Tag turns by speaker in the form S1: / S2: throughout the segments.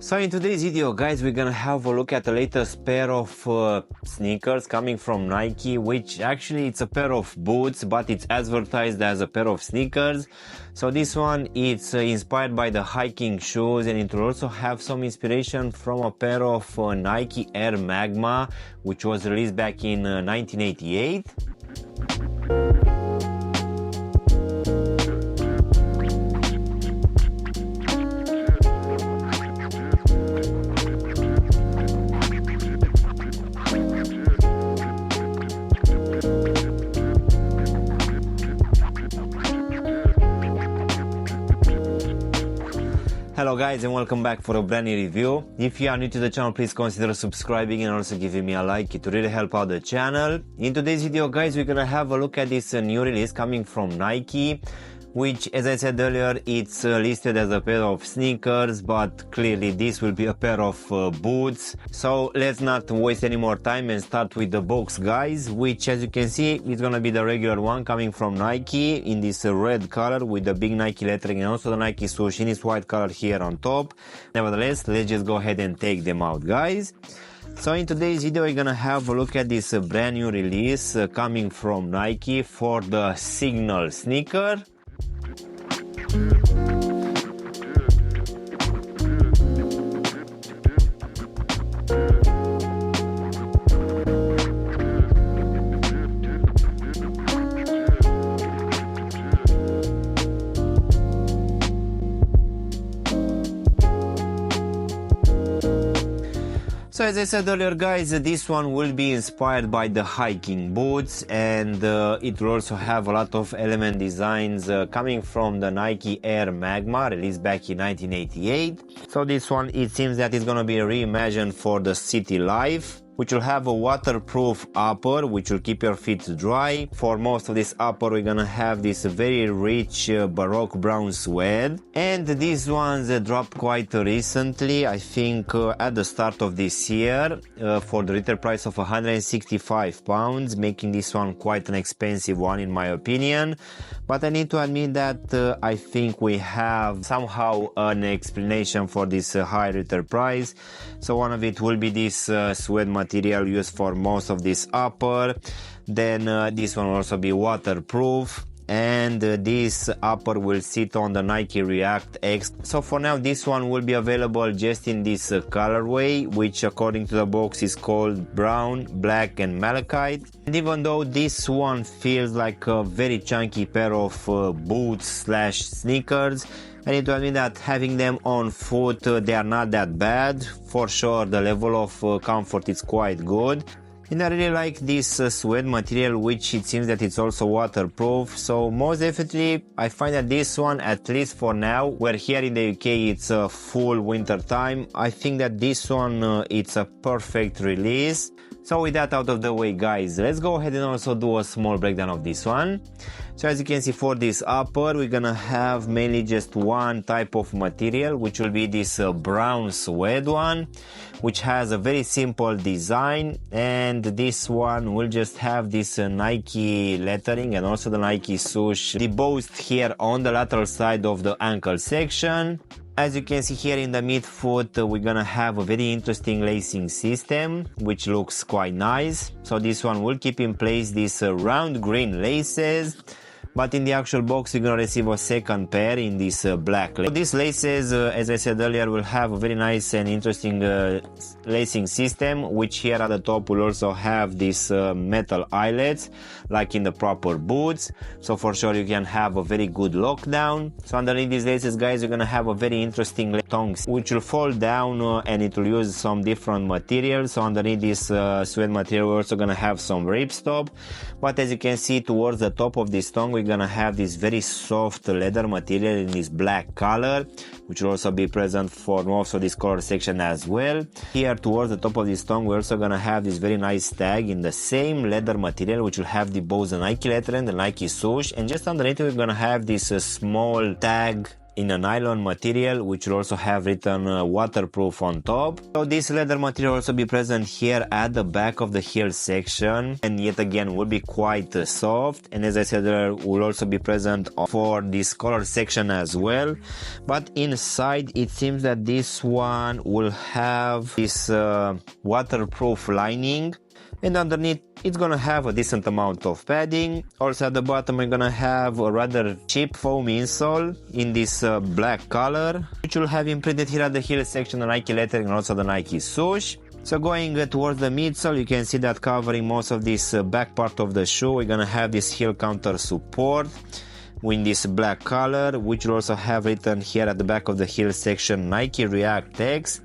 S1: So in today's video, guys, we're gonna have a look at the latest pair of sneakers coming from Nike, which actually it's a pair of boots, but it's advertised as a pair of sneakers. So this one, it's inspired by the hiking shoes, and it will also have some inspiration from a pair of Nike Air Magma, which was released back in 1988. Hello guys, and welcome back for a brand new review. If you are new to the channel, please consider subscribing and also giving me a like. It will really help out the channel. In today's video, guys, we're gonna have a look at this new release coming from Nike, which, as I said earlier, it's listed as a pair of sneakers, but clearly this will be a pair of boots. So let's not waste any more time and start with the box, guys, which, as you can see, is gonna be the regular one coming from Nike in this red color with the big Nike lettering and also the Nike swoosh in this white color here on top. Nevertheless, let's just go ahead and take them out, guys. So in today's video, we're gonna have a look at this brand new release coming from Nike for the Cygnal sneaker. So as I said earlier, guys, this one will be inspired by the hiking boots, and it will also have a lot of element designs coming from the Nike Air Magma, released back in 1988. So this one, it seems that it's gonna be reimagined for the city life, which will have a waterproof upper, which will keep your feet dry. For most of this upper, we're gonna have this very rich baroque brown suede, and these ones dropped quite recently, I think at the start of this year, for the retail price of £165, making this one quite an expensive one in my opinion. But I need to admit that I think we have somehow an explanation for this high retail price. So one of it will be this suede material used for most of this upper. Then this one will also be waterproof, and this upper will sit on the Nike React X. So for now, this one will be available just in this colorway, which according to the box is called brown, black and malachite. And even though this one feels like a very chunky pair of boots slash sneakers, I need to admit that having them on foot, they are not that bad. For sure, the level of comfort is quite good. And I really like this suede material, which it seems that it's also waterproof. So most definitely, I find that this one, at least for now, where here in the UK it's a full winter time, I think that this one, it's a perfect release. So with that out of the way, guys, let's go ahead and also do a small breakdown of this one. So as you can see, for this upper, we're gonna have mainly just one type of material, which will be this brown suede one, which has a very simple design, and this one will just have this Nike lettering and also the Nike swoosh debossed here on the lateral side of the ankle section. As you can see here in the midfoot, we're gonna have a very interesting lacing system, which looks quite nice. So this one will keep in place these round green laces, but in the actual box we're gonna receive a second pair in this black lace. So these laces, as I said earlier, will have a very nice and interesting lacing system, which here at the top will also have these metal eyelets like in the proper boots. So for sure you can have a very good lockdown. So underneath these laces, guys, you're gonna have a very interesting tongs, which will fall down and it will use some different materials. So underneath this suede material, we're also gonna have some ripstop. But as you can see, towards the top of this tongue, we're gonna have this very soft leather material in this black color, which will also be present for most of this color section as well. Here towards the top of this tongue, we're also gonna have this very nice tag in the same leather material, which will have the both the Nike letter and the Nike swoosh, and just underneath we're gonna have this small tag in a nylon material, which will also have written waterproof on top. So this leather material will also be present here at the back of the heel section, and yet again will be quite soft, and as I said there will also be present for this collar section as well. But inside it seems that this one will have this waterproof lining, and underneath it's gonna have a decent amount of padding. Also at the bottom we're gonna have a rather cheap foam insole in this black color, which will have imprinted here at the heel section the Nike lettering and also the Nike swoosh. So going towards the midsole, you can see that covering most of this back part of the shoe, we're gonna have this heel counter support in this black color, which will also have written here at the back of the heel section Nike React X,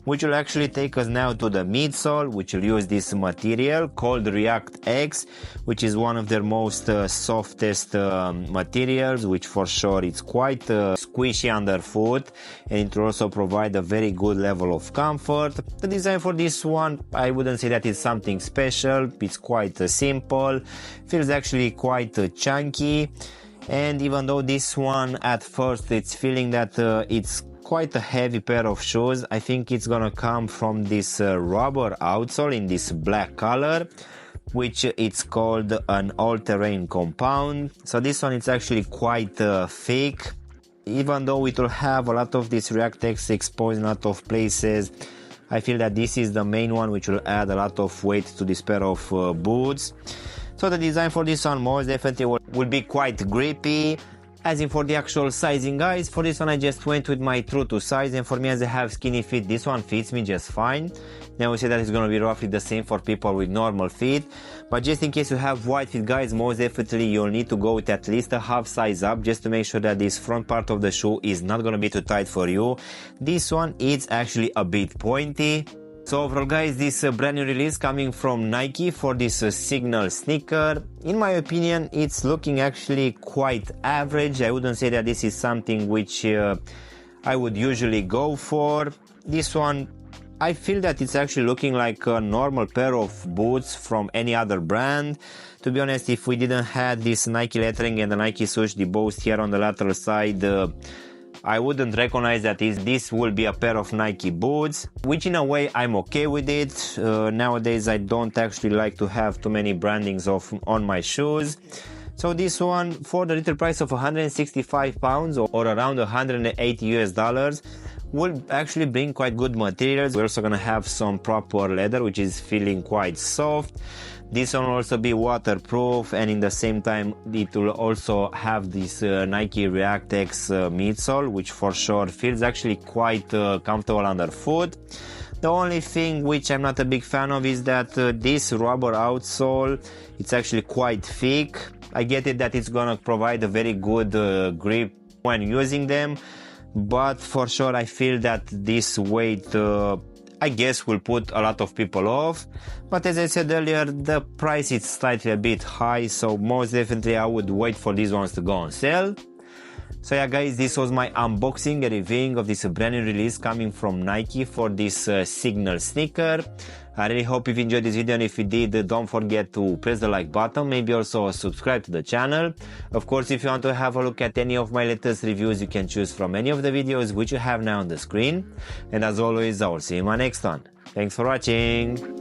S1: which will actually take us now to the midsole, which will use this material called React X, which is one of their most softest materials, which for sure it's quite squishy underfoot, and it will also provide a very good level of comfort. The design for this one, I wouldn't say that it's something special, it's quite simple, feels actually quite chunky, and even though this one at first it's feeling that it's quite a heavy pair of shoes, I think it's gonna come from this rubber outsole in this black color, which it's called an all-terrain compound. So this one is actually quite thick, even though it will have a lot of this React X exposed in a lot of places. I feel that this is the main one which will add a lot of weight to this pair of boots. So the design for this one most definitely will be quite grippy. As in for the actual sizing, guys, for this one I just went with my true to size, and for me, as I have skinny feet, this one fits me just fine. Now we say that it's gonna be roughly the same for people with normal feet, but just in case you have wide feet, guys, most definitely you'll need to go with at least a half size up just to make sure that this front part of the shoe is not gonna be too tight for you. This one is actually a bit pointy. So overall, guys, this brand new release coming from Nike for this Cygnal sneaker, in my opinion, it's looking actually quite average. I wouldn't say that this is something which I would usually go for. This one, I feel that it's actually looking like a normal pair of boots from any other brand. To be honest, if we didn't have this Nike lettering and the Nike swoosh debossed here on the lateral side, I wouldn't recognize that this will be a pair of Nike boots, which in a way I'm okay with it. Nowadays I don't actually like to have too many brandings on my shoes. So this one, for the retail price of £165 or around $180 will actually bring quite good materials. We're also gonna have some proper leather, which is feeling quite soft. This one will also be waterproof, and in the same time it will also have this Nike React X midsole, which for sure feels actually quite comfortable underfoot. The only thing which I'm not a big fan of is that this rubber outsole, it's actually quite thick. I get it that it's gonna provide a very good grip when using them, but for sure I feel that this weight I guess will put a lot of people off. But as I said earlier, the price is slightly a bit high, so most definitely I would wait for these ones to go on sale. So yeah, guys, this was my unboxing and reviewing of this brand new release coming from Nike for this Cygnal sneaker. I really hope you've enjoyed this video, and if you did, don't forget to press the like button, maybe also subscribe to the channel. Of course, if you want to have a look at any of my latest reviews, you can choose from any of the videos which you have now on the screen. And as always, I will see you in my next one. Thanks for watching.